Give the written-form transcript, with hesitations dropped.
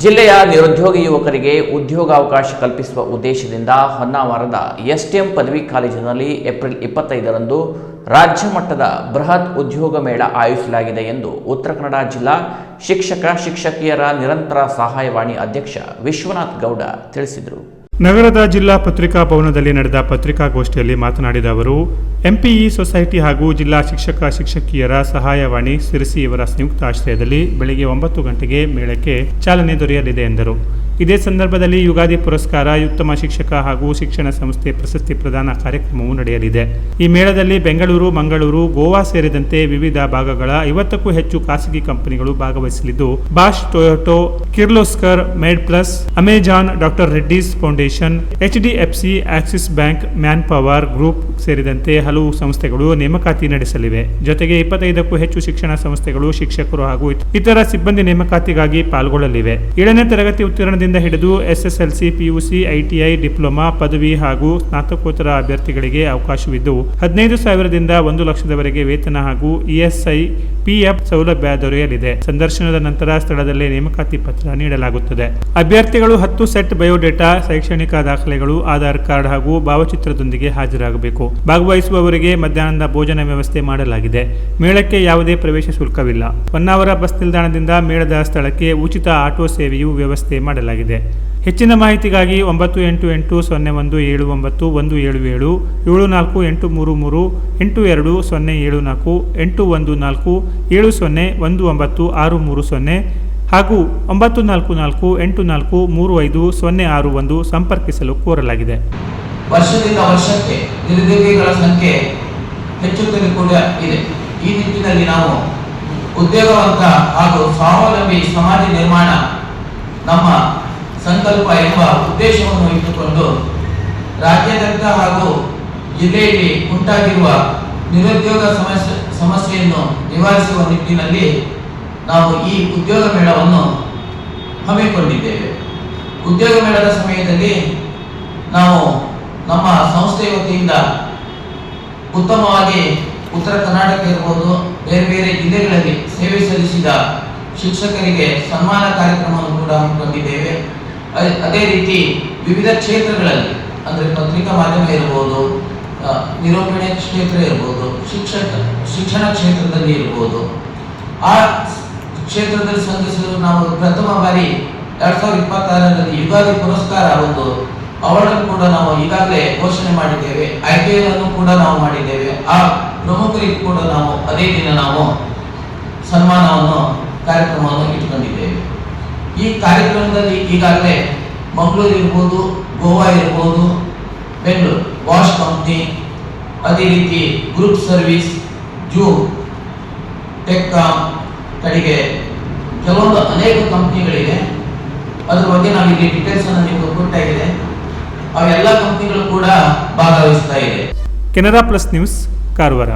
ಜಿಲ್ಲೆಯ ನಿರುದ್ಯೋಗಿ ಯುವಕರಿಗೆ ಉದ್ಯೋಗಾವಕಾಶ ಕಲ್ಪಿಸುವ ಉದ್ದೇಶದಿಂದ ಹೊನ್ನಾವರದ ಎಸ್ಟಿಎಂ ಪದವಿ ಕಾಲೇಜಿನಲ್ಲಿ ಏಪ್ರಿಲ್ 25ರಂದು ರಾಜ್ಯ ಮಟ್ಟದ ಬೃಹತ್ ಉದ್ಯೋಗ ಮೇಳ ಆಯೋಜಿಸಲಾಗಿದೆ ಎಂದು ಉತ್ತರ ಕನ್ನಡ ಜಿಲ್ಲಾ ಶಿಕ್ಷಕಿಯರ ನಿರಂತರ ಸಹಾಯವಾಣಿ ಅಧ್ಯಕ್ಷ ವಿಶ್ವನಾಥ್ ಗೌಡ ತಿಳಿಸಿದರು. ನಗರದ ಜಿಲ್ಲಾ ಪತ್ರಿಕಾ ಭವನದಲ್ಲಿ ನಡೆದ ಪತ್ರಿಕಾಗೋಷ್ಠಿಯಲ್ಲಿ ಮಾತನಾಡಿದ ಅವರು, ಎಂಪಿಇ ಸೊಸೈಟಿ ಹಾಗೂ ಜಿಲ್ಲಾ ಶಿಕ್ಷಕಿಯರ ಸಹಾಯವಾಣಿ ಸಿರಸಿ ಇವರ ಸಂಯುಕ್ತ ಆಶ್ರಯದಲ್ಲಿ ಬೆಳಗ್ಗೆ 9 ಗಂಟೆಗೆ ಮೇಳಕ್ಕೆ ಚಾಲನೆ ದೊರೆಯಲಿದೆ ಎಂದರು. ಇದೇ ಸಂದರ್ಭದಲ್ಲಿ ಯುಗಾದಿ ಪುರಸ್ಕಾರ, ಉತ್ತಮ ಶಿಕ್ಷಕ ಹಾಗೂ ಶಿಕ್ಷಣ ಸಂಸ್ಥೆ ಪ್ರಶಸ್ತಿ ಪ್ರದಾನ ಕಾರ್ಯಕ್ರಮವೂ ನಡೆಯಲಿದೆ. ಈ ಮೇಳದಲ್ಲಿ ಬೆಂಗಳೂರು, ಮಂಗಳೂರು, ಗೋವಾ ಸೇರಿದಂತೆ ವಿವಿಧ ಭಾಗಗಳ 50ಕ್ಕೂ ಹೆಚ್ಚು ಖಾಸಗಿ ಕಂಪನಿಗಳು ಭಾಗವಹಿಸಲಿದ್ದು, Bosch, Toyota, Kirloskar, made plus, Amazon, doctor Reddy's foundation, HDFC, Axis bank, man power group ಸೇರಿದಂತೆ ಹಲವು ಸಂಸ್ಥೆಗಳು ನೇಮಕಾತಿ ನಡೆಸಲಿವೆ. ಜೊತೆಗೆ 25ಕ್ಕೂ ಹೆಚ್ಚು ಶಿಕ್ಷಣ ಸಂಸ್ಥೆಗಳು ಶಿಕ್ಷಕರು ಹಾಗೂ ಇತರ ಸಿಬ್ಬಂದಿ ನೇಮಕಾತಿಗಾಗಿ ಪಾಲ್ಗೊಳ್ಳಲಿವೆ. 7ನೇ ತರಗತಿ ಉತ್ತೀರ್ಣದಿಂದ ಹಿಡಿದು SSLC, PUC, ITI, ಡಿಪ್ಲೊಮಾ, ಪದವಿ ಹಾಗೂ ಸ್ನಾತಕೋತ್ತರ ಅಭ್ಯರ್ಥಿಗಳಿಗೆ ಅವಕಾಶವಿದ್ದು 15,000ದಿಂದ 1 ಲಕ್ಷದವರೆಗೆ ವೇತನ ಹಾಗೂ ESI, PF ಸೌಲಭ್ಯ ದೊರೆಯಲಿದೆ. ಸಂದರ್ಶನದ ನಂತರ ಸ್ಥಳದಲ್ಲೇ ನೇಮಕಾತಿ ಪತ್ರ ನೀಡಲಾಗುತ್ತದೆ. ಅಭ್ಯರ್ಥಿಗಳು 10 ಸೆಟ್ ಬಯೋಡೇಟಾ, ಶೈಕ್ಷಣಿಕ ದಾಖಲೆಗಳು, ಆಧಾರ್ ಕಾರ್ಡ್ ಹಾಗೂ ಭಾವಚಿತ್ರದೊಂದಿಗೆ ಹಾಜರಾಗಬೇಕು. ಭಾಗವಹಿಸುವವರಿಗೆ ಮಧ್ಯಾಹ್ನದ ಭೋಜನ ವ್ಯವಸ್ಥೆ ಮಾಡಲಾಗಿದೆ. ಮೇಳಕ್ಕೆ ಯಾವುದೇ ಪ್ರವೇಶ ಶುಲ್ಕವಿಲ್ಲ. ಹೊನ್ನಾವರ ಬಸ್ ನಿಲ್ದಾಣದಿಂದ ಮೇಳದ ಸ್ಥಳಕ್ಕೆ ಉಚಿತ ಆಟೋ ಸೇವೆಯೂ ವ್ಯವಸ್ಥೆ ಮಾಡಲಾಗಿದೆ. ಹೆಚ್ಚಿನ ಮಾಹಿತಿಗಾಗಿ 980101791777 7483382074 814701960 ಹಾಗೂ 9448435061 ಸಂಪರ್ಕಿಸಲು ಕೋರಲಾಗಿದೆ. ವರ್ಷದಿಂದ ವರ್ಷಕ್ಕೆ ನಿರುದ್ಯೋಗಿಗಳ ಸಂಖ್ಯೆ ಹೆಚ್ಚುತ್ತಲೇ ಕೂಡ ಇದೆ. ಈ ನಿಟ್ಟಿನಲ್ಲಿ ನಾವು ಉದ್ಯೋಗವಂತ ಹಾಗೂ ಸ್ವಾವಲಂಬಿ ಸಮಾಜ ನಿರ್ಮಾಣ ನಮ್ಮ ಸಂಕಲ್ಪ ಎಂಬ ಉದ್ದೇಶವನ್ನು ಇಟ್ಟುಕೊಂಡು ರಾಜ್ಯಾದ್ಯಂತ ಹಾಗೂ ಜಿಲ್ಲೆಯಲ್ಲಿ ಉಂಟಾಗಿರುವ ನಿರುದ್ಯೋಗ ಸಮಸ್ಯೆಯನ್ನು ನಿವಾರಿಸುವ ನಿಟ್ಟಿನಲ್ಲಿ ನಾವು ಈ ಉದ್ಯೋಗ ಮೇಳವನ್ನು ಹಮ್ಮಿಕೊಂಡಿದ್ದೇವೆ. ಉದ್ಯೋಗ ಮೇಳದ ಸಮಯದಲ್ಲಿ ನಾವು ನಮ್ಮ ಸಂಸ್ಥೆಯ ವತಿಯಿಂದ ಉತ್ತಮವಾಗಿ ಉತ್ತರ ಕರ್ನಾಟಕ ಇರಬಹುದು, ಬೇರೆ ಬೇರೆ ಜಿಲ್ಲೆಗಳಲ್ಲಿ ಸೇವೆ ಸಲ್ಲಿಸಿದ ಶಿಕ್ಷಕರಿಗೆ ಸನ್ಮಾನ ಕಾರ್ಯಕ್ರಮವನ್ನು ಕೂಡ ಹಮ್ಮಿಕೊಂಡಿದ್ದೇವೆ. ಅದೇ ರೀತಿ ವಿವಿಧ ಕ್ಷೇತ್ರಗಳಲ್ಲಿ ಅಂದರೆ ಪತ್ರಿಕಾ ಮಾಧ್ಯಮ ಇರಬಹುದು, ನಿರೂಪಣೆ ಕ್ಷೇತ್ರ ಇರಬಹುದು, ಶಿಕ್ಷಣ ಕ್ಷೇತ್ರದಲ್ಲಿ ಇರಬಹುದು, ಆ ಕ್ಷೇತ್ರದಲ್ಲಿ ಸಂಘಟಿಸಲು ನಾವು ಪ್ರಥಮ ಬಾರಿ 2026ರಲ್ಲಿ ಯುಗಾದಿ ಪುರಸ್ಕಾರ ಒಂದು ಅವಾರ್ಡ್ ಕೂಡ ನಾವು ಈಗಾಗಲೇ ಘೋಷಣೆ ಮಾಡಿದ್ದೇವೆ. IPL ಕೂಡ ನಾವು ಮಾಡಿದ್ದೇವೆ. ಆ ಪ್ರಮುಖರಿಗೆ ಕೂಡ ನಾವು ಅದೇ ದಿನ ನಾವು ಸನ್ಮಾನವನ್ನು ಕಾರ್ಯಕ್ರಮವನ್ನು ಇಟ್ಕೊಂಡಿದ್ದೇವೆ. ಈ ಕಾರ್ಯಕ್ರಮದಲ್ಲಿ ಈಗಾಗಲೇ ಮಂಗಳೂರು ಇರ್ಬೋದು, ಗೋವಾ ಇರ್ಬೋದು, ಬೆಂಗಳೂರು ವಾಶ್ ಕಂಪ್ನಿ, ಅದೇ ರೀತಿ ಗ್ರೂಪ್ ಸರ್ವಿಸ್, ಜೂಮ್, ಟೆಕ್ಕಾಮ್ ಕಡೆಗೆ ಕೆಲವೊಂದು ಅನೇಕ ಕಂಪ್ನಿಗಳಿವೆ. ಅದ್ರ ಬಗ್ಗೆ ನಾವು ಇಲ್ಲಿ ಡೀಟೇಲ್ಸ್ ಅನ್ನು ನಿಮಗೆ ಕೊಟ್ಟಾಗಿದೆ. ಅವೆಲ್ಲ ಕಂಪ್ನಿಗಳು ಕೂಡ ಭಾಗವಹಿಸ್ತಾ ಇದೆ. Canara plus news, Karwar.